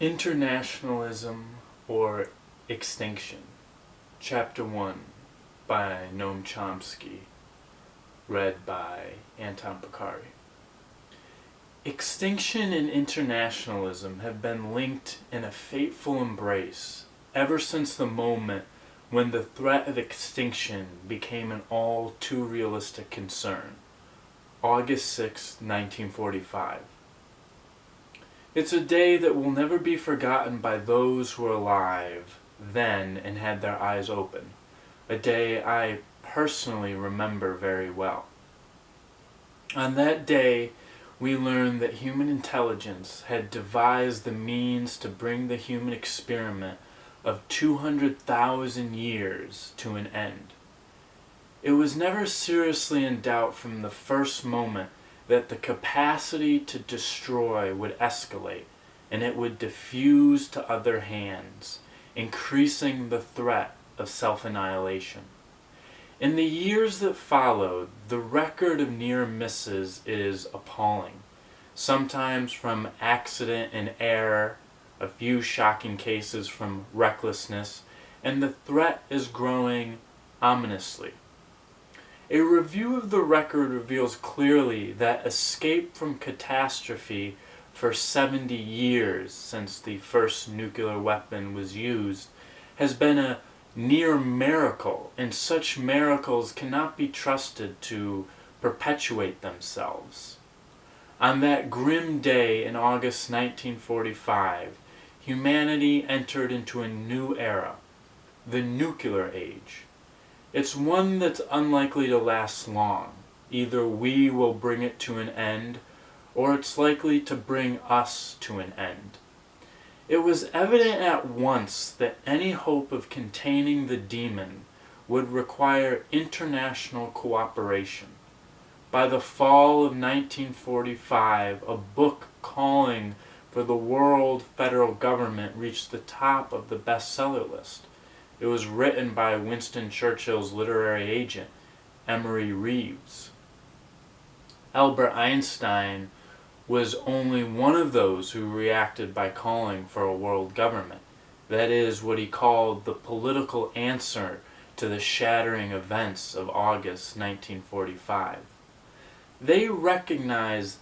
Internationalism or Extinction, Chapter 1 by Noam Chomsky, read by Anton Picari. Extinction and internationalism have been linked in a fateful embrace ever since the moment when the threat of extinction became an all too realistic concern, August 6, 1945. It's a day that will never be forgotten by those who were alive then and had their eyes open, a day I personally remember very well. On that day, we learned that human intelligence had devised the means to bring the human experiment of 200,000 years to an end. It was never seriously in doubt from the first moment that the capacity to destroy would escalate and it would diffuse to other hands, increasing the threat of self-annihilation. In the years that followed, the record of near misses is appalling, sometimes from accident and error, a few shocking cases from recklessness, and the threat is growing ominously. A review of the record reveals clearly that escape from catastrophe for 70 years since the first nuclear weapon was used has been a near miracle, and such miracles cannot be trusted to perpetuate themselves. On that grim day in August 1945, humanity entered into a new era, the nuclear age. It's one that's unlikely to last long. Either we will bring it to an end, or it's likely to bring us to an end. It was evident at once that any hope of containing the demon would require international cooperation. By the fall of 1945, a book calling for the world federal government reached the top of the bestseller list. It was written by Winston Churchill's literary agent, Emory Reeves. Albert Einstein was only one of those who reacted by calling for a world government. That is what he called the political answer to the shattering events of August 1945. They recognized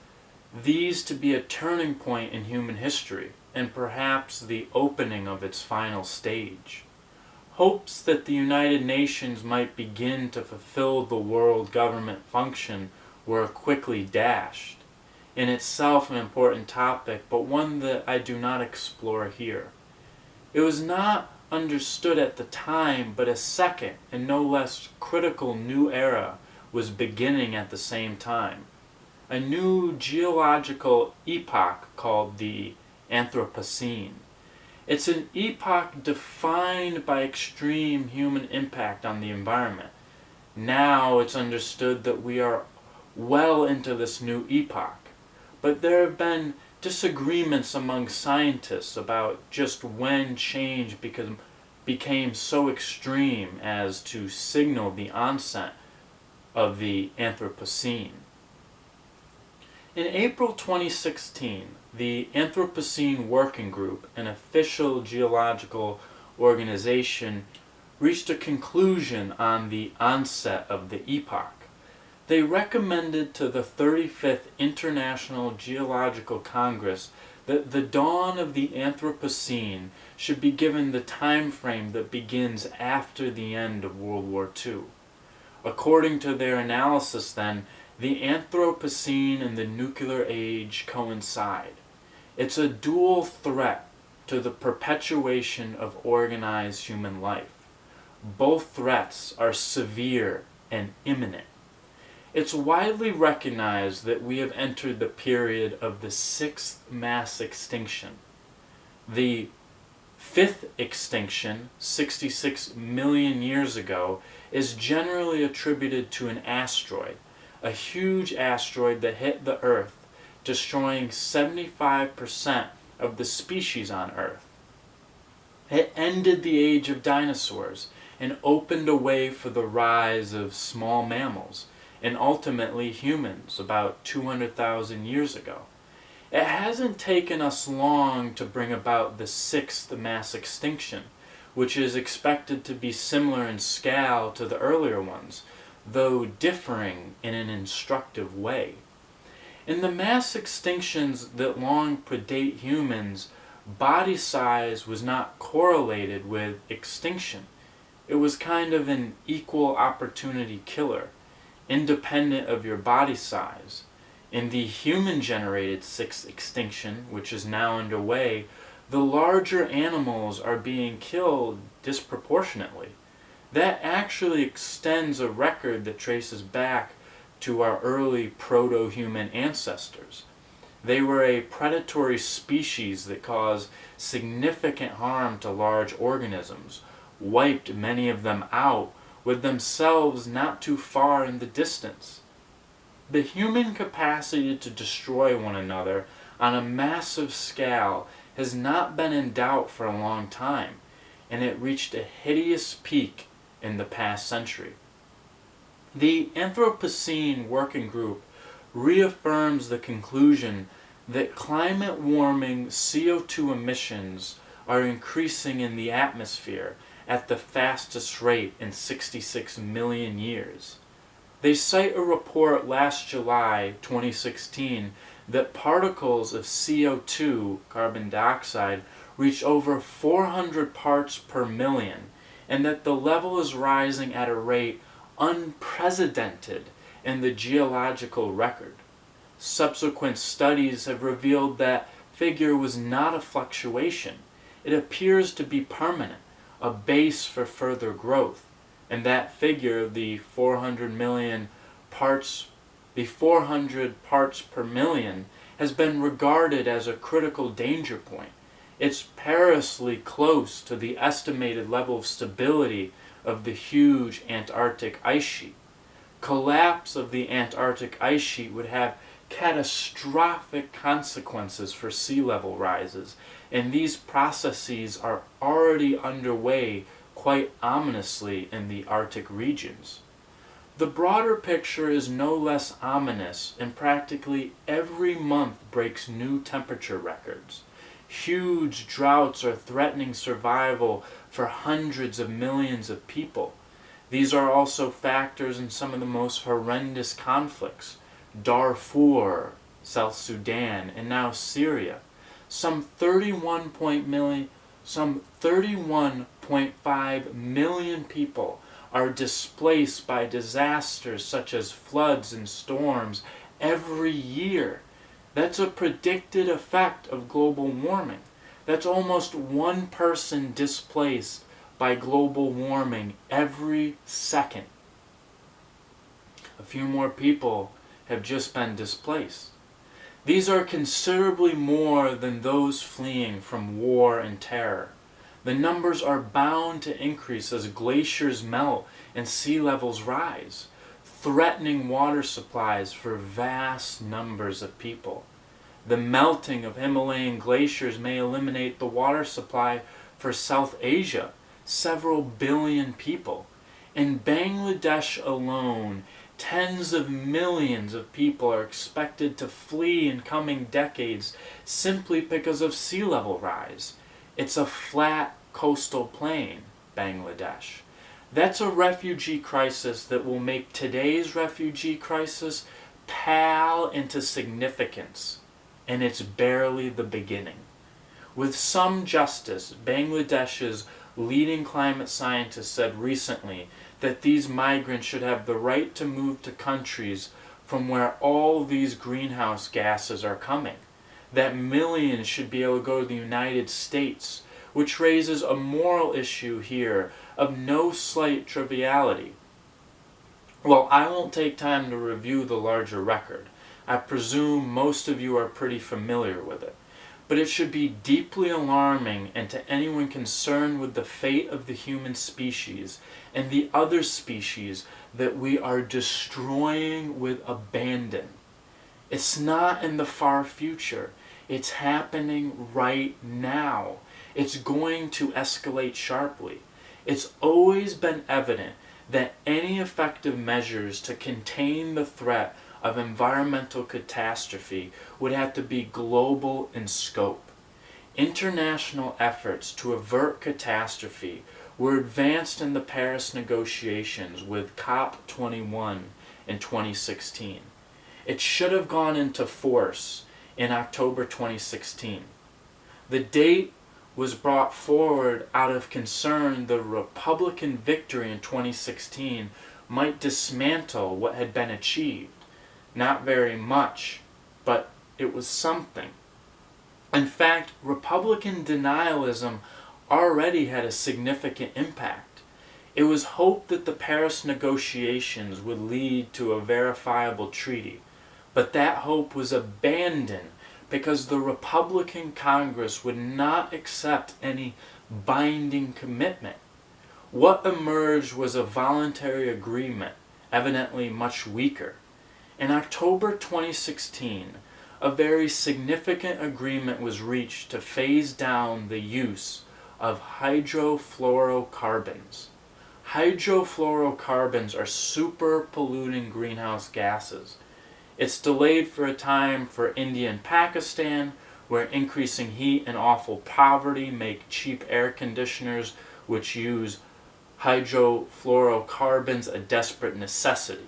these to be a turning point in human history, and perhaps the opening of its final stage. Hopes that the United Nations might begin to fulfill the world government function were quickly dashed. In itself an important topic, but one that I do not explore here. It was not understood at the time, but a second and no less critical new era was beginning at the same time. A new geological epoch called the Anthropocene. It's an epoch defined by extreme human impact on the environment. Now it's understood that we are well into this new epoch, but there have been disagreements among scientists about just when change became so extreme as to signal the onset of the Anthropocene. In April 2016, the Anthropocene Working Group, an official geological organization, reached a conclusion on the onset of the epoch. They recommended to the 35th International Geological Congress that the dawn of the Anthropocene should be given the time frame that begins after the end of World War II. According to their analysis then, the Anthropocene and the nuclear age coincide. It's a dual threat to the perpetuation of organized human life. Both threats are severe and imminent. It's widely recognized that we have entered the period of the sixth mass extinction. The fifth extinction, 66 million years ago, is generally attributed to an asteroid, a huge asteroid that hit the Earth, destroying 75% of the species on Earth. It ended the age of dinosaurs and opened a way for the rise of small mammals, and ultimately humans about 200,000 years ago. It hasn't taken us long to bring about the sixth mass extinction, which is expected to be similar in scale to the earlier ones, though differing in an instructive way. In the mass extinctions that long predate humans, body size was not correlated with extinction. It was kind of an equal opportunity killer, independent of your body size. In the human-generated sixth extinction, which is now underway, the larger animals are being killed disproportionately. That actually extends a record that traces back to our early proto-human ancestors. They were a predatory species that caused significant harm to large organisms, wiped many of them out, with themselves not too far in the distance. The human capacity to destroy one another on a massive scale has not been in doubt for a long time, and it reached a hideous peak in the past century. The Anthropocene Working Group reaffirms the conclusion that climate warming CO2 emissions are increasing in the atmosphere at the fastest rate in 66 million years. They cite a report last July 2016 that particles of CO2, carbon dioxide, reach over 400 parts per million, and that the level is rising at a rate unprecedented in the geological record. Subsequent studies have revealed that figure was not a fluctuation. It appears to be permanent, a base for further growth, and that figure, the 400 parts per million, has been regarded as a critical danger point. It's perilously close to the estimated level of stability of the huge Antarctic ice sheet. Collapse of the Antarctic ice sheet would have catastrophic consequences for sea level rises, and these processes are already underway quite ominously in the Arctic regions. The broader picture is no less ominous, and practically every month breaks new temperature records. Huge droughts are threatening survival for hundreds of millions of people. These are also factors in some of the most horrendous conflicts: Darfur, South Sudan, and now Syria. Some 31.5 million people are displaced by disasters such as floods and storms every year. That's a predicted effect of global warming. That's almost one person displaced by global warming every second. A few more people have just been displaced. These are considerably more than those fleeing from war and terror. The numbers are bound to increase as glaciers melt and sea levels rise, threatening water supplies for vast numbers of people. The melting of Himalayan glaciers may eliminate the water supply for South Asia, several billion people. In Bangladesh alone, tens of millions of people are expected to flee in coming decades simply because of sea level rise. It's a flat coastal plain, Bangladesh. That's a refugee crisis that will make today's refugee crisis pale into significance, and it's barely the beginning. With some justice, Bangladesh's leading climate scientist said recently that these migrants should have the right to move to countries from where all these greenhouse gases are coming, that millions should be able to go to the United States, which raises a moral issue here of no slight triviality. Well, I won't take time to review the larger record. I presume most of you are pretty familiar with it. But it should be deeply alarming, and to anyone concerned with the fate of the human species and the other species that we are destroying with abandon. It's not in the far future. It's happening right now. It's going to escalate sharply. It's always been evident that any effective measures to contain the threat of environmental catastrophe would have to be global in scope. International efforts to avert catastrophe were advanced in the Paris negotiations with COP21 in 2016. It should have gone into force in October 2016. The date was brought forward out of concern the Republican victory in 2016 might dismantle what had been achieved. Not very much, but it was something. In fact, Republican denialism already had a significant impact. It was hoped that the Paris negotiations would lead to a verifiable treaty, but that hope was abandoned because the Republican Congress would not accept any binding commitment. What emerged was a voluntary agreement, evidently much weaker. In October 2016, a very significant agreement was reached to phase down the use of hydrofluorocarbons. Hydrofluorocarbons are super polluting greenhouse gases. It's delayed for a time for India and Pakistan, where increasing heat and awful poverty make cheap air conditioners which use hydrofluorocarbons a desperate necessity.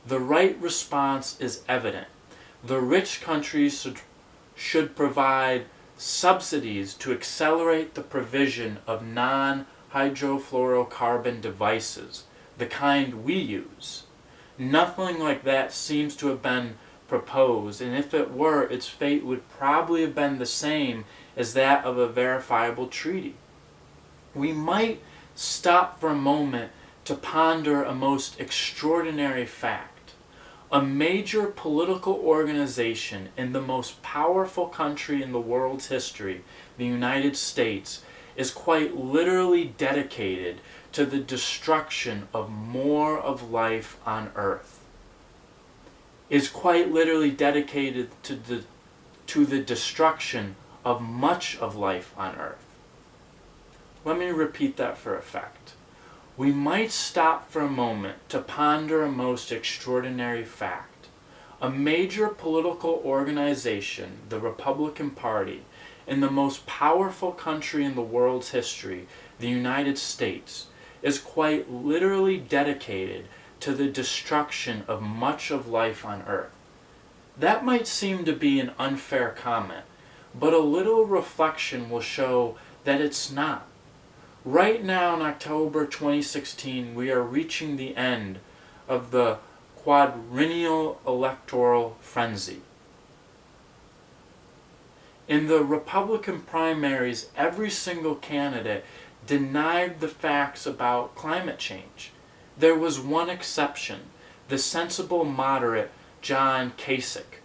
The right response is evident. The rich countries should provide subsidies to accelerate the provision of non-hydrofluorocarbon devices, the kind we use. Nothing like that seems to have been proposed, and if it were, its fate would probably have been the same as that of a verifiable treaty. We might stop for a moment to ponder a most extraordinary fact. A major political organization in the most powerful country in the world's history, the United States, is quite literally dedicated to the destruction of more of life on Earth. Is quite literally dedicated to the destruction of much of life on Earth. Let me repeat that for effect. We might stop for a moment to ponder a most extraordinary fact. A major political organization, the Republican Party, in the most powerful country in the world's history, the United States, is quite literally dedicated to the destruction of much of life on Earth. That might seem to be an unfair comment, but a little reflection will show that it's not. Right now in October 2016, we are reaching the end of the quadrennial electoral frenzy. In the Republican primaries, every single candidate denied the facts about climate change. There was one exception, the sensible moderate John Kasich,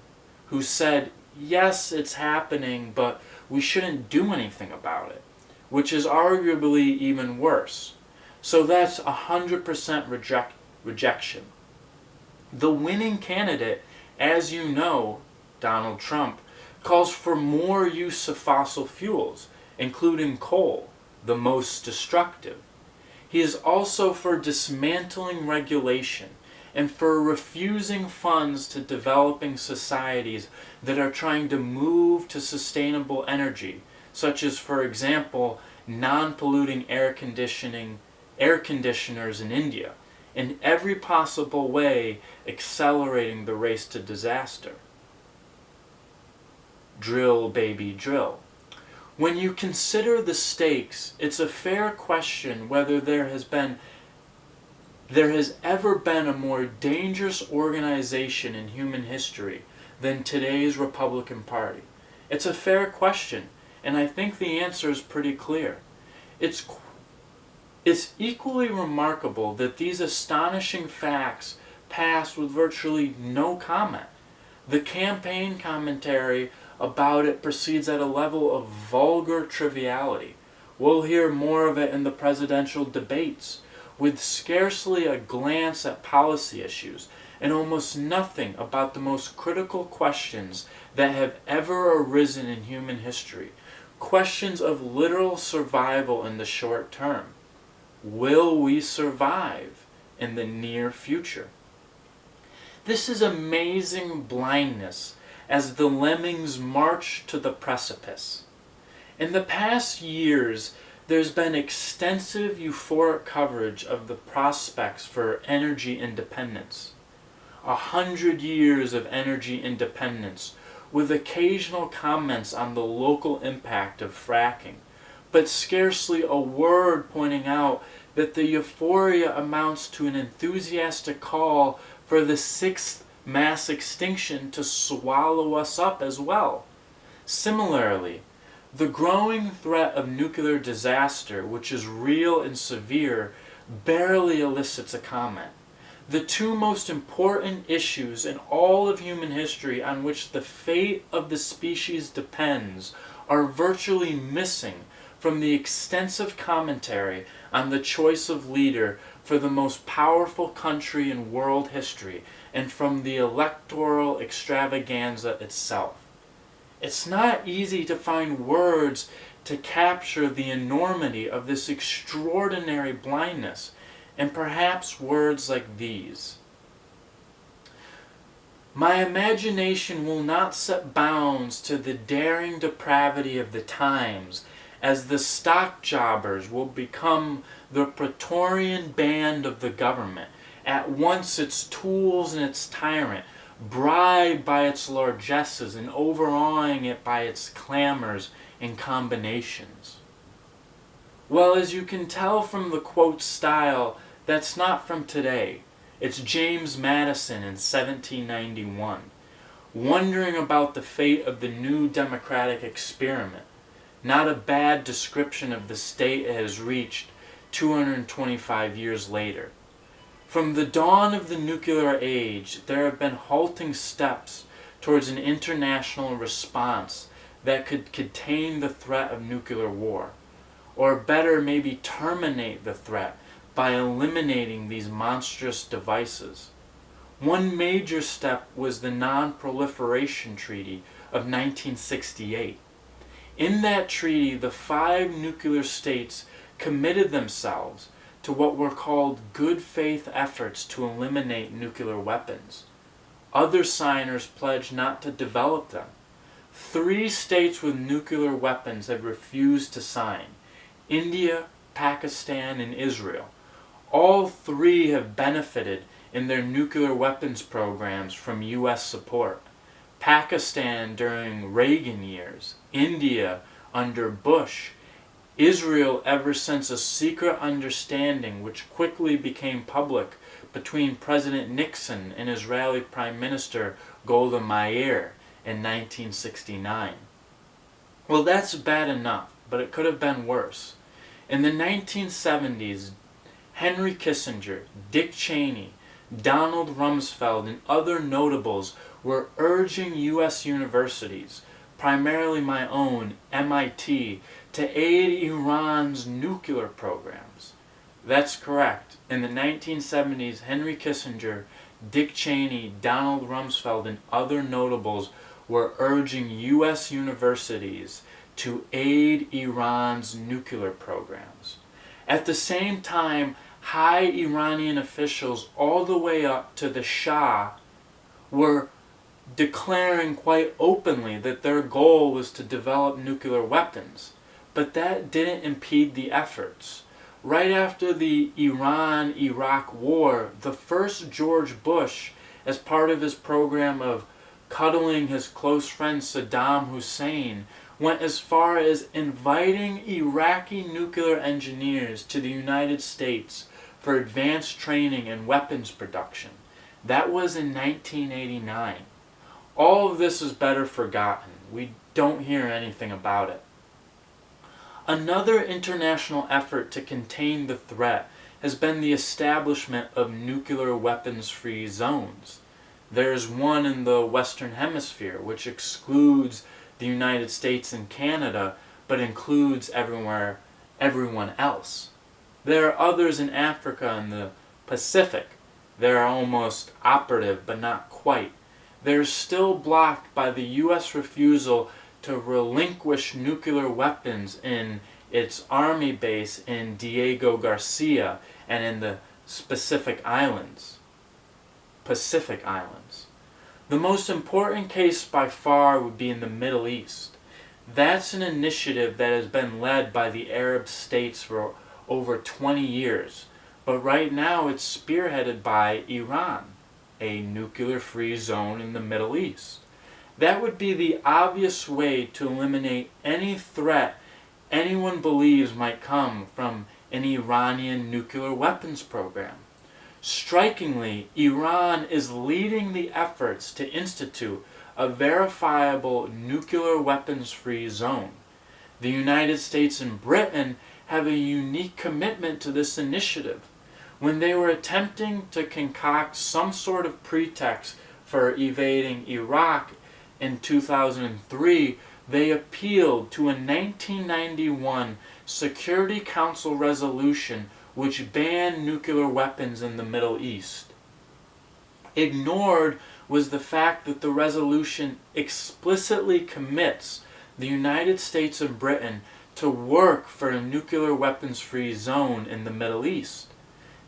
who said, yes, it's happening, but we shouldn't do anything about it, which is arguably even worse. So that's 100% rejection. The winning candidate, as you know, Donald Trump, calls for more use of fossil fuels, including coal, the most destructive. He is also for dismantling regulation and for refusing funds to developing societies that are trying to move to sustainable energy, such as, for example, non-polluting air conditioners in India, in every possible way accelerating the race to disaster. Drill, baby, drill. When you consider the stakes, it's a fair question whether there has ever been a more dangerous organization in human history than today's Republican Party. It's a fair question, and I think the answer is pretty clear. It's equally remarkable that these astonishing facts pass with virtually no comment. The campaign commentary about it proceeds at a level of vulgar triviality. We'll hear more of it in the presidential debates, with scarcely a glance at policy issues, and almost nothing about the most critical questions that have ever arisen in human history. Questions of literal survival in the short term. Will we survive in the near future? This is amazing blindness as the lemmings march to the precipice. In the past years, there's been extensive euphoric coverage of the prospects for energy independence. 100 years of energy independence, with occasional comments on the local impact of fracking, but scarcely a word pointing out that the euphoria amounts to an enthusiastic call for the sixth mass extinction to swallow us up as well. Similarly, the growing threat of nuclear disaster, which is real and severe, barely elicits a comment. The two most important issues in all of human history on which the fate of the species depends are virtually missing from the extensive commentary on the choice of leader for the most powerful country in world history and from the electoral extravaganza itself. It's not easy to find words to capture the enormity of this extraordinary blindness, and perhaps words like these. My imagination will not set bounds to the daring depravity of the times, as the stock jobbers will become the Praetorian band of the government, at once its tools and its tyrant, bribed by its largesses and overawing it by its clamors and combinations. Well, as you can tell from the quote style, that's not from today. It's James Madison in 1791, wondering about the fate of the new democratic experiment. Not a bad description of the state it has reached 225 years later. From the dawn of the nuclear age, there have been halting steps towards an international response that could contain the threat of nuclear war, or better, maybe terminate the threat by eliminating these monstrous devices. One major step was the Non-Proliferation Treaty of 1968. In that treaty, the 5 nuclear states committed themselves to what were called good faith efforts to eliminate nuclear weapons. Other signers pledged not to develop them. 3 states with nuclear weapons have refused to sign: India, Pakistan, and Israel. All 3 have benefited in their nuclear weapons programs from U.S. support. Pakistan during Reagan years, India under Bush, Israel ever since a secret understanding which quickly became public between President Nixon and Israeli Prime Minister Golda Meir in 1969. Well, that's bad enough, but it could have been worse. In the 1970s, Henry Kissinger, Dick Cheney, Donald Rumsfeld, and other notables were urging U.S. universities, primarily my own, MIT, to aid Iran's nuclear programs. That's correct. In the 1970s, Henry Kissinger, Dick Cheney, Donald Rumsfeld, and other notables were urging U.S. universities to aid Iran's nuclear programs. At the same time, high Iranian officials all the way up to the Shah were declaring quite openly that their goal was to develop nuclear weapons. But that didn't impede the efforts. Right after the Iran-Iraq war, the first George Bush, as part of his program of cuddling his close friend Saddam Hussein, went as far as inviting Iraqi nuclear engineers to the United States for advanced training in weapons production. That was in 1989. All of this is better forgotten. We don't hear anything about it. Another international effort to contain the threat has been the establishment of nuclear weapons-free zones. There's one in the Western Hemisphere, which excludes the United States and Canada, but includes everyone else. There are others in Africa and the Pacific. They're almost operative, but not quite. They're still blocked by the U.S. refusal to relinquish nuclear weapons in its army base in Diego Garcia and in the Pacific Islands. Pacific islands. The most important case by far would be in the Middle East. That's an initiative that has been led by the Arab states for over 20 years, but right now it's spearheaded by Iran, a nuclear-free zone in the Middle East. That would be the obvious way to eliminate any threat anyone believes might come from an Iranian nuclear weapons program. Strikingly, Iran is leading the efforts to institute a verifiable nuclear weapons-free zone. The United States and Britain have a unique commitment to this initiative. When they were attempting to concoct some sort of pretext for evading Iraq in 2003, they appealed to a 1991 Security Council resolution which banned nuclear weapons in the Middle East. Ignored was the fact that the resolution explicitly commits the United States and Britain to work for a nuclear weapons-free zone in the Middle East.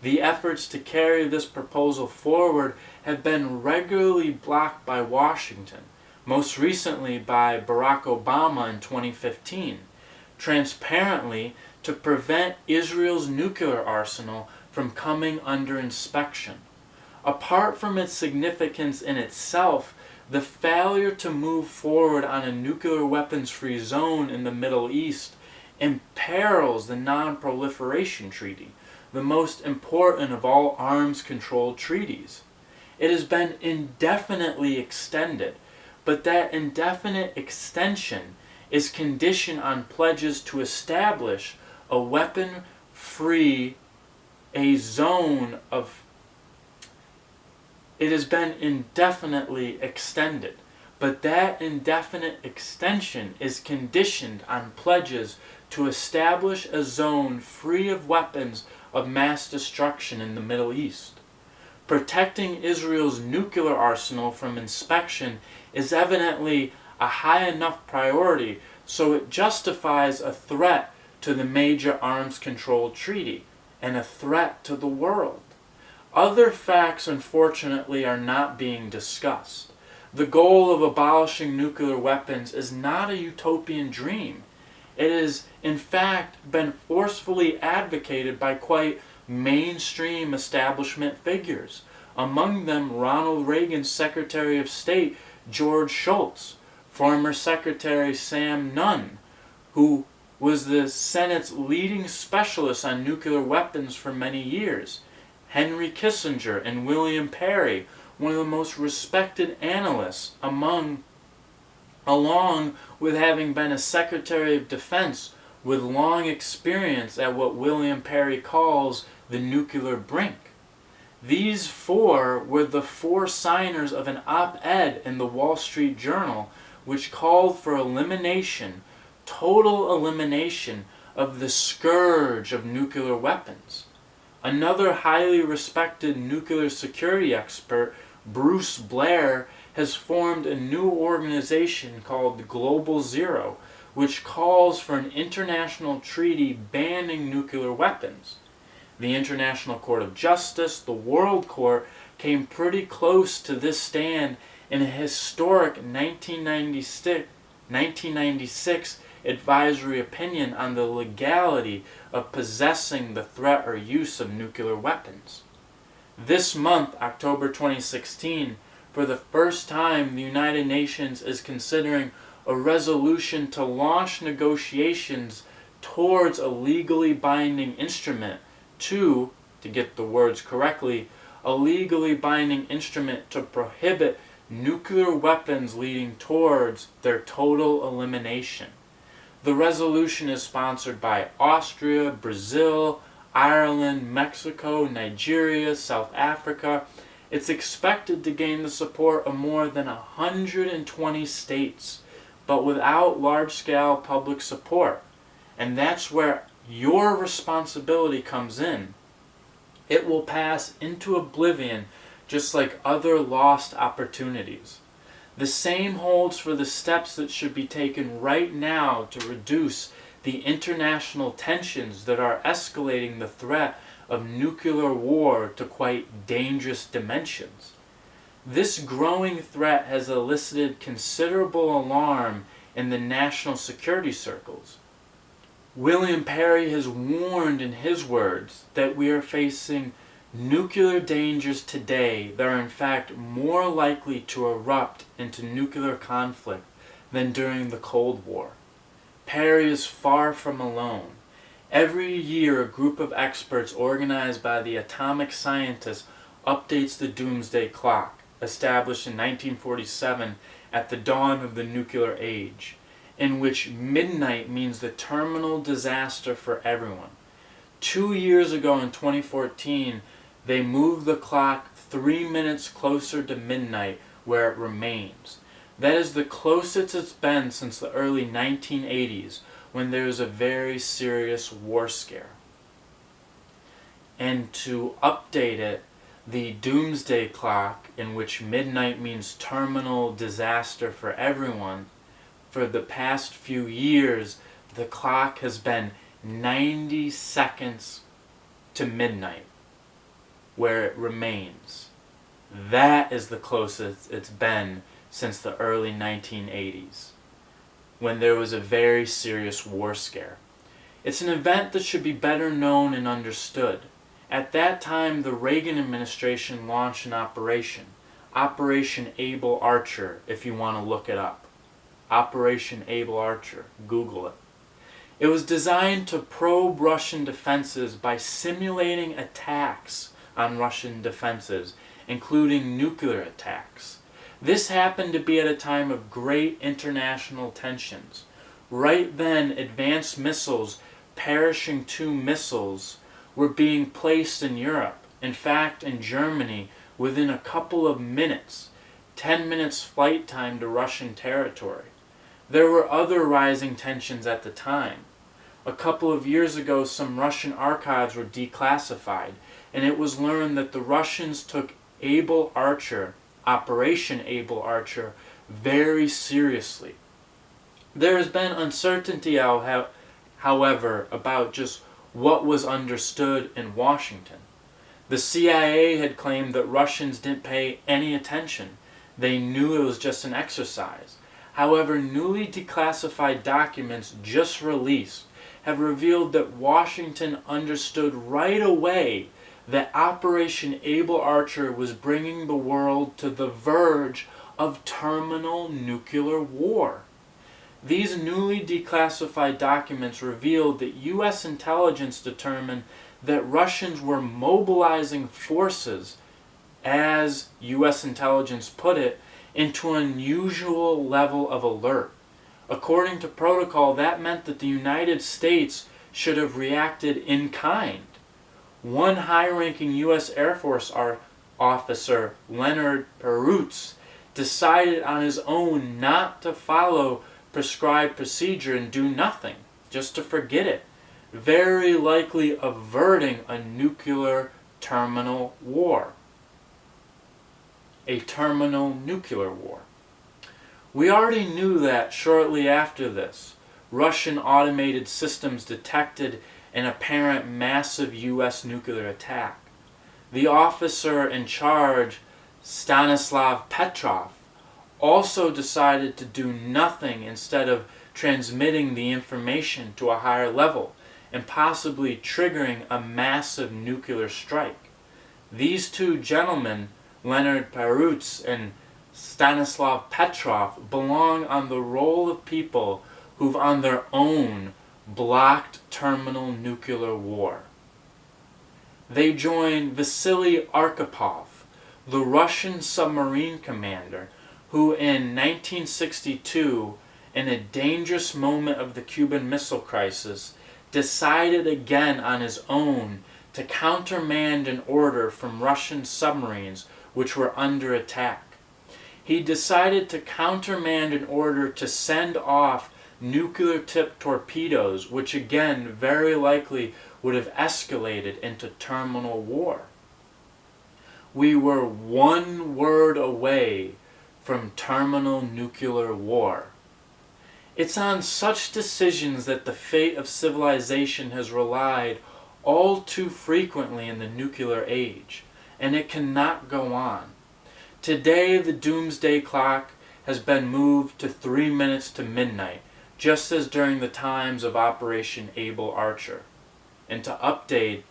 The efforts to carry this proposal forward have been regularly blocked by Washington, most recently by Barack Obama in 2015, transparently to prevent Israel's nuclear arsenal from coming under inspection. Apart from its significance in itself, the failure to move forward on a nuclear weapons-free zone in the Middle East imperils the Non-Proliferation Treaty, the most important of all arms control treaties. It has been indefinitely extended, but that indefinite extension is conditioned on pledges to establish a weapon-free, a zone of... It has been indefinitely extended, but that indefinite extension is conditioned on pledges to establish a zone free of weapons of mass destruction in the Middle East. Protecting Israel's nuclear arsenal from inspection is evidently a high enough priority so it justifies a threat to the major arms control treaty and a threat to the world. Other facts, unfortunately, are not being discussed. The goal of abolishing nuclear weapons is not a utopian dream. It has, in fact, been forcefully advocated by quite mainstream establishment figures, among them Ronald Reagan's Secretary of State, George Shultz, former Secretary Sam Nunn, who was the Senate's leading specialist on nuclear weapons for many years, Henry Kissinger and William Perry, one of the most respected analysts along with having been a Secretary of Defense with long experience at what William Perry calls the nuclear brink. These four were the four signers of an op-ed in the Wall Street Journal which called for elimination, total elimination of the scourge of nuclear weapons. Another highly respected nuclear security expert, Bruce Blair, has formed a new organization called Global Zero, which calls for an international treaty banning nuclear weapons. The International Court of Justice, the World Court, came pretty close to this stand in a historic 1996 advisory opinion on the legality of possessing the threat or use of nuclear weapons. This month, October 2016, for the first time, the United Nations is considering a resolution to launch negotiations towards a legally binding instrument to get the words correctly, a legally binding instrument to prohibit nuclear weapons leading towards their total elimination. The resolution is sponsored by Austria, Brazil, Ireland, Mexico, Nigeria, South Africa. It's expected to gain the support of more than 120 states, but without large-scale public support. And that's where your responsibility comes in. It will pass into oblivion just like other lost opportunities. The same holds for the steps that should be taken right now to reduce the international tensions that are escalating the threat of nuclear war to quite dangerous dimensions. This growing threat has elicited considerable alarm in the national security circles. William Perry has warned in his words that we are facing nuclear dangers today that are in fact more likely to erupt into nuclear conflict than during the Cold War. Perry is far from alone. Every year a group of experts organized by the atomic scientists updates the doomsday clock, established in 1947 at the dawn of the nuclear age, in which midnight means the terminal disaster for everyone. 2 years ago in 2014, they moved the clock 3 minutes closer to midnight, where it remains. That is the closest it's been since the early 1980s, when there was a very serious war scare. And to update it, the doomsday clock, in which midnight means terminal disaster for everyone, for the past few years, the clock has been 90 seconds to midnight, where it remains. That is the closest it's been since the early 1980s, when there was a very serious war scare. It's an event that should be better known and understood. At that time, the Reagan administration launched an operation, Operation Able Archer, if you want to look it up. Operation Able Archer. Google it. It was designed to probe Russian defenses by simulating attacks on Russian defenses, including nuclear attacks. This happened to be at a time of great international tensions. Right then, advanced missiles, Pershing II missiles, were being placed in Europe. In fact, in Germany, within a couple of minutes, 10 minutes flight time to Russian territory. There were other rising tensions at the time. A couple of years ago, some Russian archives were declassified, and it was learned that the Russians took Able Archer, Operation Able Archer, very seriously. There has been uncertainty, however, about just what was understood in Washington. The CIA had claimed that Russians didn't pay any attention. They knew it was just an exercise. However, newly declassified documents just released have revealed that Washington understood right away that Operation Able Archer was bringing the world to the verge of terminal nuclear war. These newly declassified documents revealed that U.S. intelligence determined that Russians were mobilizing forces, as U.S. intelligence put it, into an unusual level of alert. According to protocol, that meant that the United States should have reacted in kind. One high-ranking U.S. Air Force officer, Leonard Perutz, decided on his own not to follow prescribed procedure and do nothing, just to forget it, very likely averting a nuclear terminal war. A terminal nuclear war. We already knew that shortly after this, Russian automated systems detected an apparent massive U.S. nuclear attack. The officer in charge, Stanislav Petrov, also decided to do nothing instead of transmitting the information to a higher level and possibly triggering a massive nuclear strike. These two gentlemen, Leonard Perutz and Stanislav Petrov, belong on the roll of people who've on their own blocked terminal nuclear war. They join Vasily Arkhipov, the Russian submarine commander, who in 1962, in a dangerous moment of the Cuban Missile Crisis, decided again on his own to countermand an order from Russian submarines which were under attack. He decided to countermand an order to send off nuclear-tipped torpedoes, which again very likely would have escalated into terminal war. We were one word away from terminal nuclear war. It's on such decisions that the fate of civilization has relied all too frequently in the nuclear age, and it cannot go on. Today, the doomsday clock has been moved to 3 minutes to midnight, just as during the times of Operation Able Archer. And to update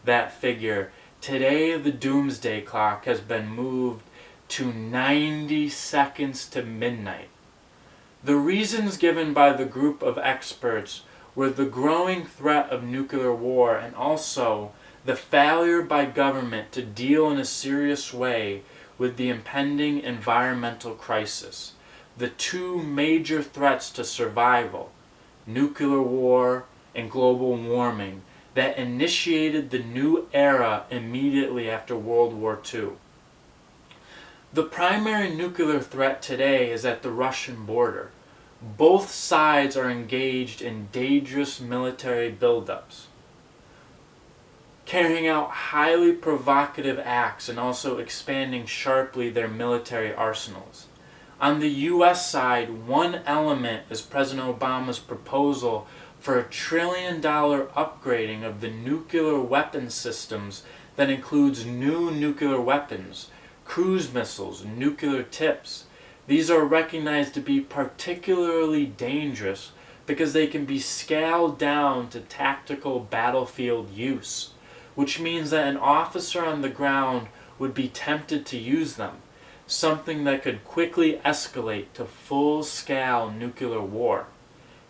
that figure, today the doomsday clock has been moved to 90 seconds to midnight. The reasons given by the group of experts were the growing threat of nuclear war and also the failure by government to deal in a serious way with the impending environmental crisis, the two major threats to survival, nuclear war and global warming, that initiated the new era immediately after World War II. The primary nuclear threat today is at the Russian border. Both sides are engaged in dangerous military buildups, carrying out highly provocative acts and also expanding sharply their military arsenals. On the U.S. side, one element is President Obama's proposal for $1 trillion upgrading of the nuclear weapon systems that includes new nuclear weapons, cruise missiles, nuclear tips. These are recognized to be particularly dangerous because they can be scaled down to tactical battlefield use, which means that an officer on the ground would be tempted to use them, something that could quickly escalate to full-scale nuclear war.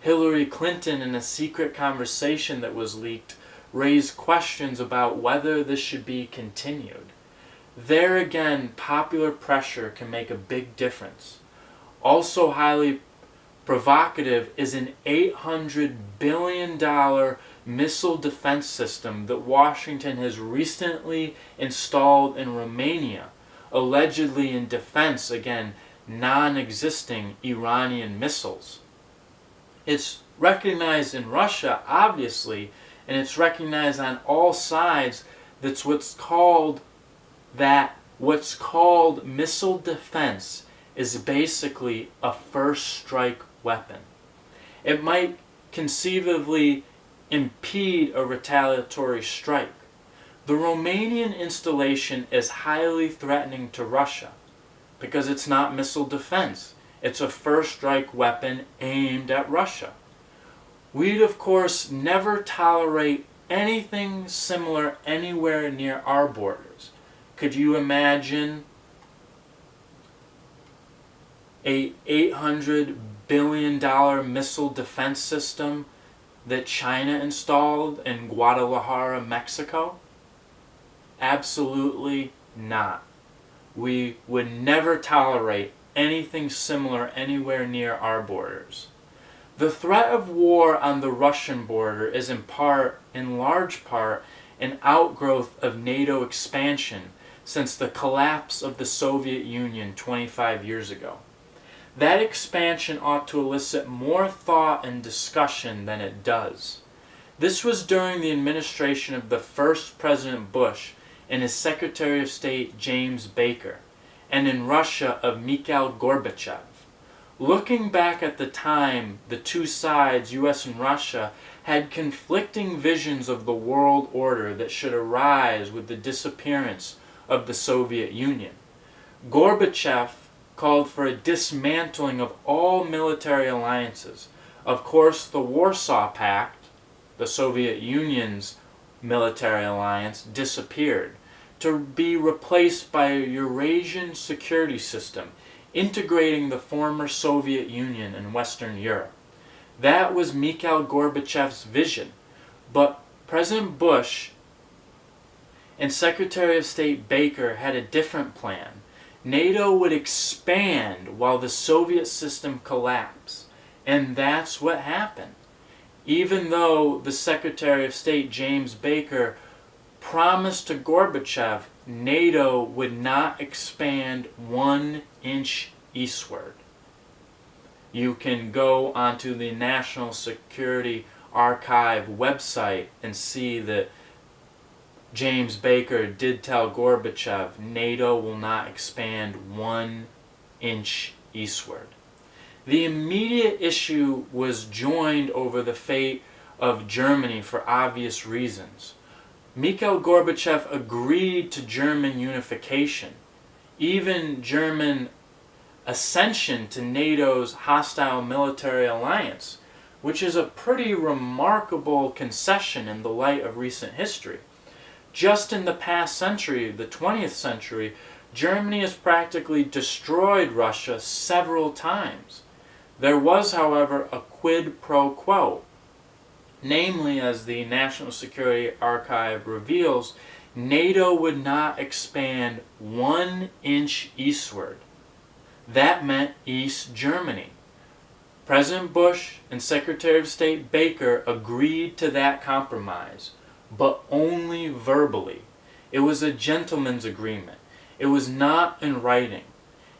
Hillary Clinton, in a secret conversation that was leaked, raised questions about whether this should be continued. There again, popular pressure can make a big difference. Also highly provocative is an $800 billion missile defense system that Washington has recently installed in Romania, allegedly in defense against non-existing Iranian missiles. It's recognized in Russia, obviously, and it's recognized on all sides that's what's called missile defense is basically a first strike weapon. It might conceivably impede a retaliatory strike. The Romanian installation is highly threatening to Russia because it's not missile defense. It's a first strike weapon aimed at Russia. We'd of course never tolerate anything similar anywhere near our borders. Could you imagine a $800 billion missile defense system that China installed in Guadalajara, Mexico? Absolutely not. We would never tolerate anything similar anywhere near our borders. The threat of war on the Russian border is in large part, an outgrowth of NATO expansion since the collapse of the Soviet Union 25 years ago. That expansion ought to elicit more thought and discussion than it does. This was during the administration of the first President Bush and his Secretary of State James Baker, and in Russia of Mikhail Gorbachev. Looking back at the time, the two sides, US and Russia, had conflicting visions of the world order that should arise with the disappearance of the Soviet Union. Gorbachev called for a dismantling of all military alliances. Of course, the Warsaw Pact, the Soviet Union's military alliance, disappeared, to be replaced by a Eurasian security system, integrating the former Soviet Union and Western Europe. That was Mikhail Gorbachev's vision, but President Bush and Secretary of State Baker had a different plan. NATO would expand while the Soviet system collapsed, and that's what happened. Even though the Secretary of State James Baker promised to Gorbachev NATO would not expand 1 inch eastward. You can go onto the National Security Archive website and see that James Baker did tell Gorbachev NATO will not expand 1 inch eastward. The immediate issue was joined over the fate of Germany for obvious reasons. Mikhail Gorbachev agreed to German unification, even German ascension to NATO's hostile military alliance, which is a pretty remarkable concession in the light of recent history. Just in the past century, the 20th century, Germany has practically destroyed Russia several times. There was, however, a quid pro quo. Namely, as the National Security Archive reveals, NATO would not expand 1 inch eastward. That meant East Germany. President Bush and Secretary of State Baker agreed to that compromise, but only verbally. It was a gentleman's agreement. It was not in writing.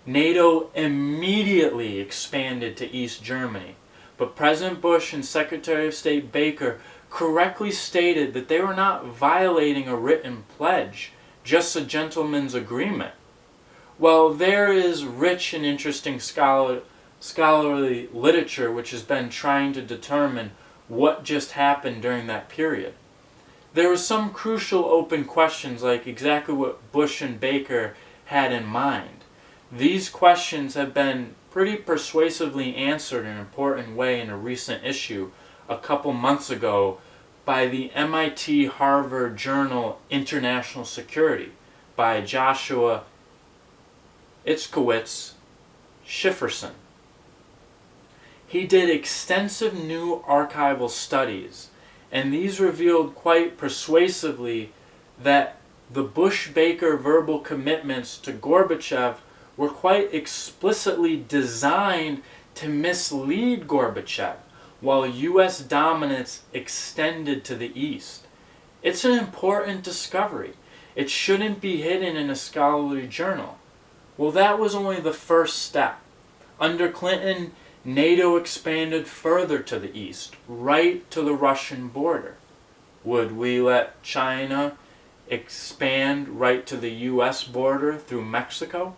NATO immediately expanded to East Germany, but President Bush and Secretary of State Baker correctly stated that they were not violating a written pledge, just a gentleman's agreement. Well, there is rich and interesting scholarly literature which has been trying to determine what just happened during that period. There were some crucial open questions, like exactly what Bush and Baker had in mind. These questions have been pretty persuasively answered in an important way in a recent issue a couple months ago by the MIT-Harvard journal International Security by Joshua Schifferson. He did extensive new archival studies, and these revealed quite persuasively that the Bush-Baker verbal commitments to Gorbachev were quite explicitly designed to mislead Gorbachev, while U.S. dominance extended to the East. It's an important discovery. It shouldn't be hidden in a scholarly journal. Well, that was only the first step. Under Clinton, NATO expanded further to the east, right to the Russian border. Would we let China expand right to the U.S. border through Mexico?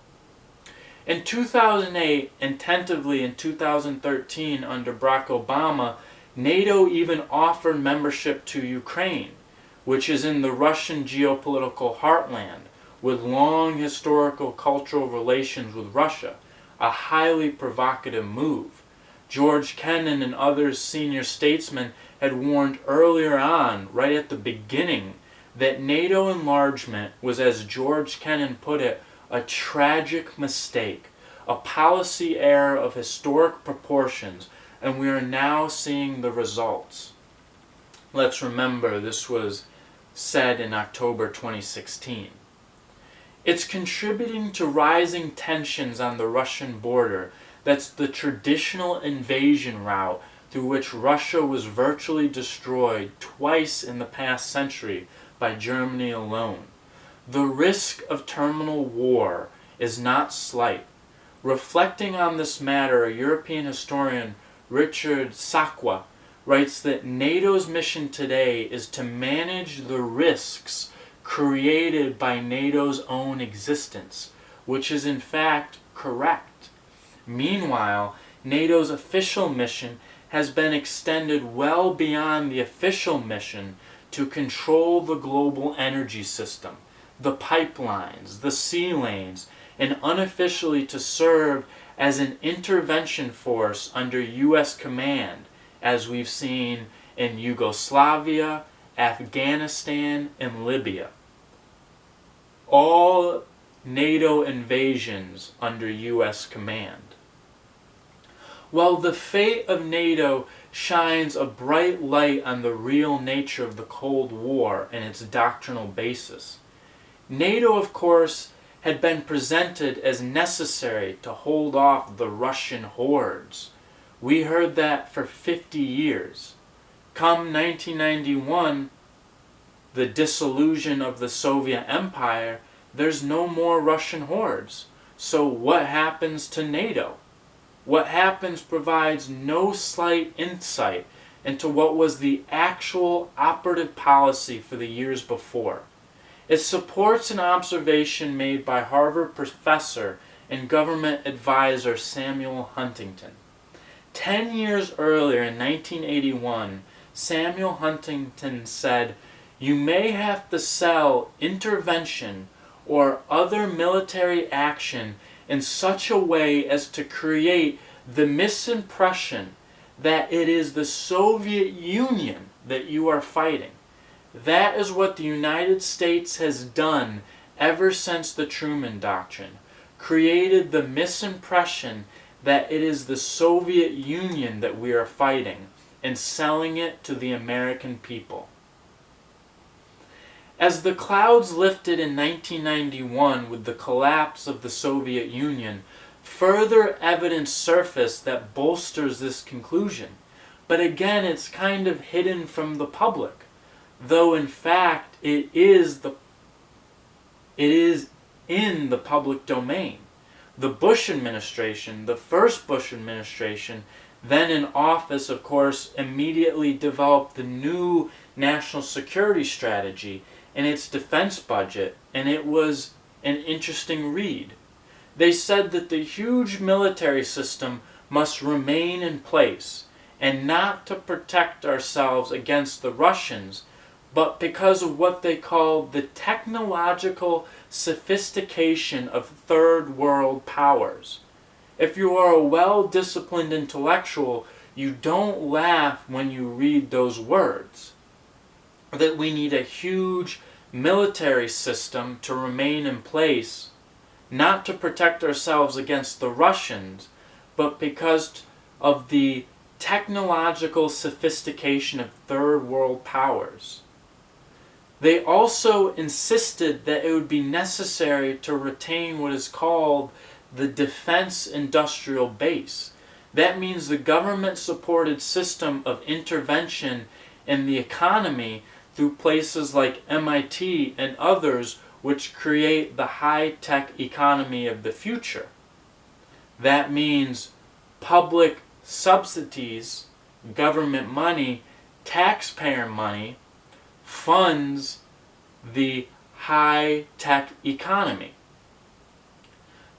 In 2008, and tentatively in 2013 under Barack Obama, NATO even offered membership to Ukraine, which is in the Russian geopolitical heartland, with long historical cultural relations with Russia, a highly provocative move. George Kennan and other senior statesmen had warned earlier on, right at the beginning, that NATO enlargement was, as George Kennan put it, a tragic mistake, a policy error of historic proportions, and we are now seeing the results. Let's remember this was said in October 2016. It's contributing to rising tensions on the Russian border. That's the traditional invasion route through which Russia was virtually destroyed twice in the past century by Germany alone. The risk of terminal war is not slight. Reflecting on this matter, a European historian, Richard Sakwa, writes that NATO's mission today is to manage the risks created by NATO's own existence, which is in fact correct. Meanwhile, NATO's official mission has been extended well beyond the official mission to control the global energy system, the pipelines, the sea lanes, and unofficially to serve as an intervention force under U.S. command, as we've seen in Yugoslavia, Afghanistan, and Libya. All NATO invasions under U.S. command. While the fate of NATO shines a bright light on the real nature of the Cold War and its doctrinal basis, NATO, of course, had been presented as necessary to hold off the Russian hordes. We heard that for 50 years. Come 1991, the dissolution of the Soviet Empire, there's no more Russian hordes. So what happens to NATO? What happens provides no slight insight into what was the actual operative policy for the years before. It supports an observation made by Harvard professor and government advisor Samuel Huntington. 10 years earlier, in 1981, Samuel Huntington said, "You may have to sell intervention or other military action in such a way as to create the misimpression that it is the Soviet Union that you are fighting. That is what the United States has done ever since the Truman Doctrine, created the misimpression that it is the Soviet Union that we are fighting and selling it to the American people. As the clouds lifted in 1991 with the collapse of the Soviet Union, further evidence surfaced that bolsters this conclusion. But again, it's kind of hidden from the public, though in fact it is in the public domain. The Bush administration, the first Bush administration, then in office, of course, immediately developed the new national security strategy and its defense budget, and it was an interesting read. They said that the huge military system must remain in place, and not to protect ourselves against the Russians, but because of what they called the technological sophistication of third world powers. If you are a well-disciplined intellectual, you don't laugh when you read those words. That we need a huge military system to remain in place, not to protect ourselves against the Russians, but because of the technological sophistication of third world powers. They also insisted that it would be necessary to retain what is called the defense industrial base. That means the government-supported system of intervention in the economy through places like MIT and others which create the high-tech economy of the future. That means public subsidies, government money, taxpayer money, funds the high-tech economy.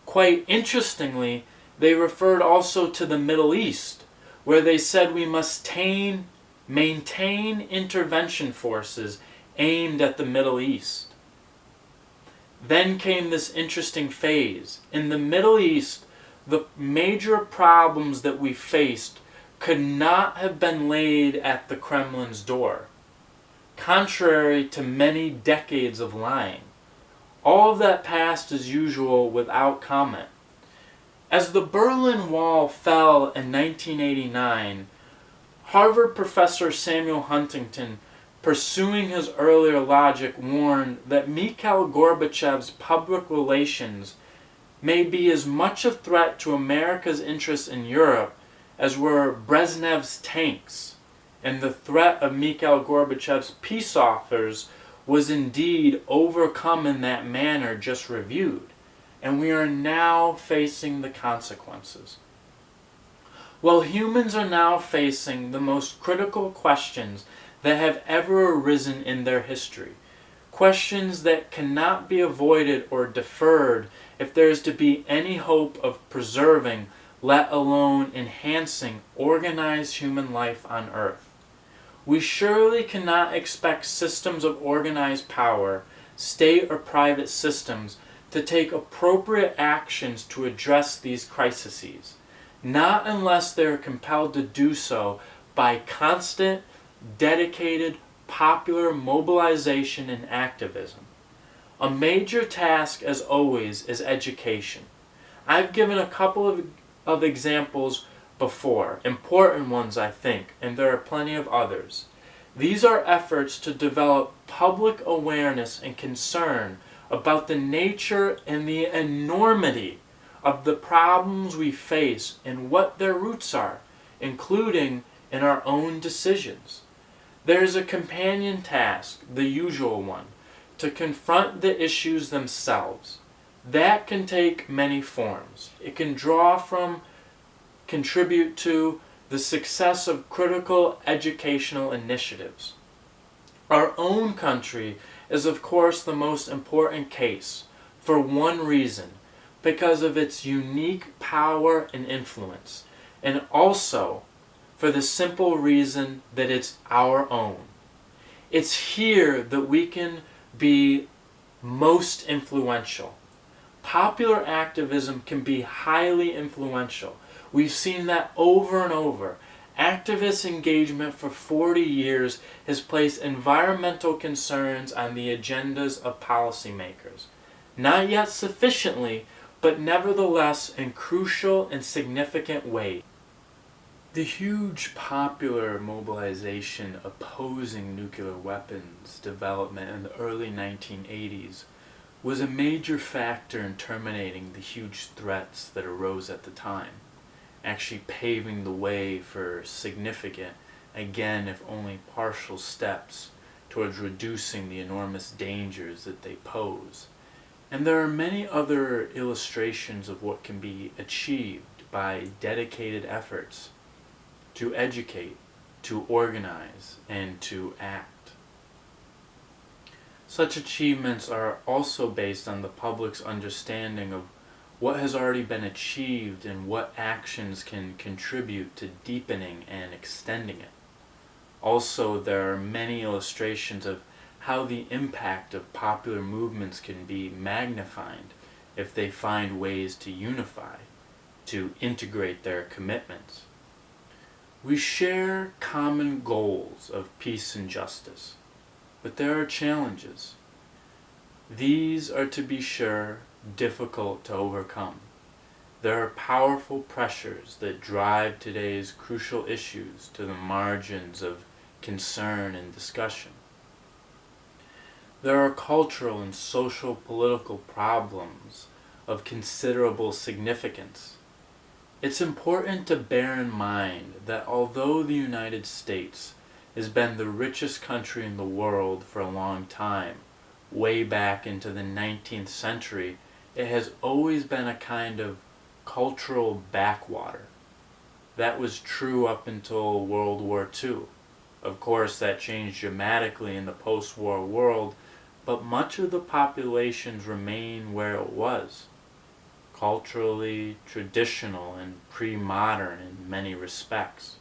Quite interestingly, they referred also to the Middle East, where they said we must maintain intervention forces aimed at the Middle East. Then came this interesting phase. In the Middle East, the major problems that we faced could not have been laid at the Kremlin's door, contrary to many decades of lying. All of that passed as usual without comment. As the Berlin Wall fell in 1989, Harvard professor Samuel Huntington, pursuing his earlier logic, warned that Mikhail Gorbachev's public relations may be as much a threat to America's interests in Europe as were Brezhnev's tanks, and the threat of Mikhail Gorbachev's peace offers was indeed overcome in that manner just reviewed, and we are now facing the consequences. Well, humans are now facing the most critical questions that have ever arisen in their history. Questions that cannot be avoided or deferred if there is to be any hope of preserving, let alone enhancing, organized human life on Earth. We surely cannot expect systems of organized power, state or private systems, to take appropriate actions to address these crises, not unless they are compelled to do so by constant, dedicated, popular mobilization and activism. A major task, as always, is education. I've given a couple of examples before, important ones I think, and there are plenty of others. These are efforts to develop public awareness and concern about the nature and the enormity of the problems we face and what their roots are, including in our own decisions. There is a companion task, the usual one, to confront the issues themselves. That can take many forms. It can draw from, contribute to, the success of critical educational initiatives. Our own country is of course the most important case, for one reason, because of its unique power and influence, and also for the simple reason that it's our own. It's here that we can be most influential. Popular activism can be highly influential. We've seen that over and over. Activist engagement for 40 years has placed environmental concerns on the agendas of policymakers. Not yet sufficiently, but nevertheless in crucial and significant ways. The huge popular mobilization opposing nuclear weapons development in the early 1980s was a major factor in terminating the huge threats that arose at the time, actually paving the way for significant, again if only partial steps towards reducing the enormous dangers that they pose. And there are many other illustrations of what can be achieved by dedicated efforts to educate, to organize, and to act. Such achievements are also based on the public's understanding of what has already been achieved and what actions can contribute to deepening and extending it. Also, there are many illustrations of how the impact of popular movements can be magnified if they find ways to unify, to integrate their commitments. We share common goals of peace and justice, but there are challenges. These are, to be sure, difficult to overcome. There are powerful pressures that drive today's crucial issues to the margins of concern and discussion. There are cultural and social political problems of considerable significance. It's important to bear in mind that although the United States has been the richest country in the world for a long time, way back into the 19th century, it has always been a kind of cultural backwater. That was true up until World War II. Of course, that changed dramatically in the post-war world, but much of the populations remain where it was. Culturally traditional and pre-modern in many respects.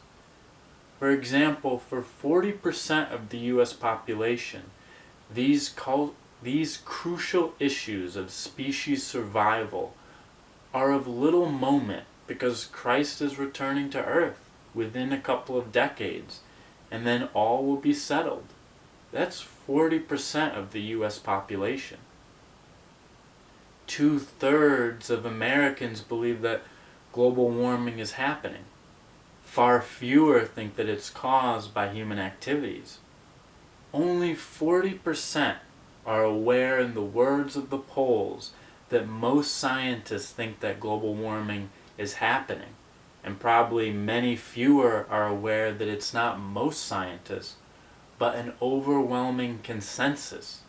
For example, for 40% of the U.S. population, these crucial issues of species survival are of little moment because Christ is returning to earth within a couple of decades, and then all will be settled. That's 40% of the U.S. population. 2/3 of Americans believe that global warming is happening. Far fewer think that it's caused by human activities. Only 40% are aware, in the words of the polls, that most scientists think that global warming is happening. And probably many fewer are aware that it's not most scientists, but an overwhelming consensus.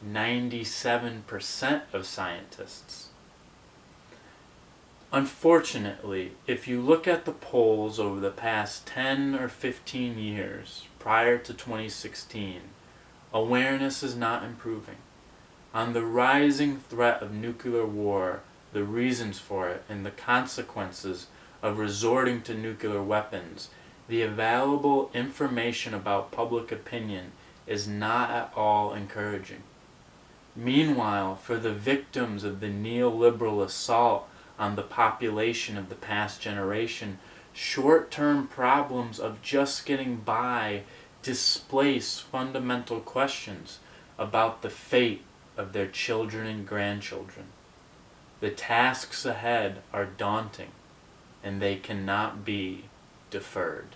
97% of scientists. Unfortunately, if you look at the polls over the past 10 or 15 years prior to 2016, awareness is not improving. On the rising threat of nuclear war, the reasons for it, and the consequences of resorting to nuclear weapons, the available information about public opinion is not at all encouraging. Meanwhile, for the victims of the neoliberal assault on the population of the past generation, short-term problems of just getting by displace fundamental questions about the fate of their children and grandchildren. The tasks ahead are daunting, and they cannot be deferred.